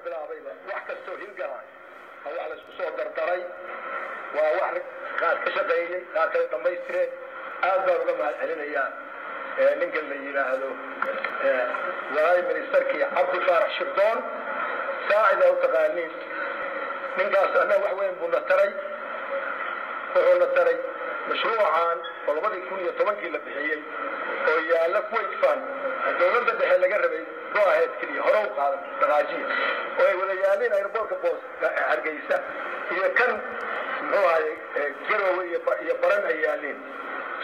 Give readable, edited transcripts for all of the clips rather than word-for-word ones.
bilaabay wax kastoo hilgahay oo wax la isku soo dardaray waa wax qaar ka shaqeeyay qaar ka dhamaystireen aad baan uga mahad celinayaa ninka la yiraahdo walaal ministerkii Cabdi Faarax Shirdoon saacid oo taqaaniin ninkaas ana wax weyn buu na taray wuxuu na taray mashruucan oo 2010 la bixiyay oo yaala Kuwait Fund dawladda dhexe laga rabay gooheed kaliya hore u qaadan dhaqaajiye oo ay wada yaaleen airportka boos Hargeysa iyo kan noocaay garowe iyo baran ay yaaleen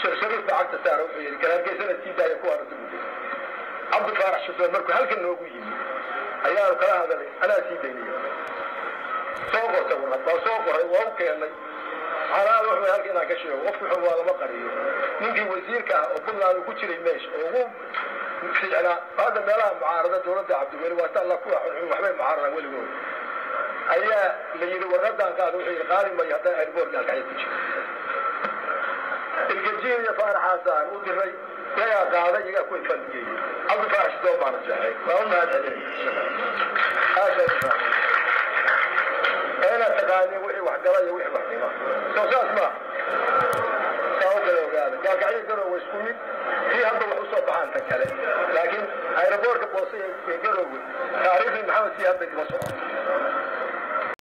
shirkadu bacagta saaro wuxuu yiri Hargeysana tiidaya ku aragtay Cabdi Faarax Shirdoon markuu halkan noogu yimid ayaa kala hadalay ana tiidayniyo soo qoray waa u keenay أنا أروح من هالك أنا كشيء وقف حوالي ما قريه نيجي وزير كه وقلنا له كل شيء ماشي وهو في على هذا ملام معارضة دولة عبد الولي وطلع كوا وحبي معارضة ولي قول أيه اللي يورد عن كذا وحي غالي ما يهدا البورد على كيف تجي الجزيرة يفار حسن ودري لا هذا يجا كوي فندقي أبو فارش دوم على الجاي فهم هذا أنا تقاني وحي واحد وحي واحد ما سوساس ما سووا كذا هذا قال قاعد يقرأ ويسكوني في هذا الوصول بعان تكلم لكن هاي ربورك بوصي يقرأ تاريخ محمد سياد بن مصر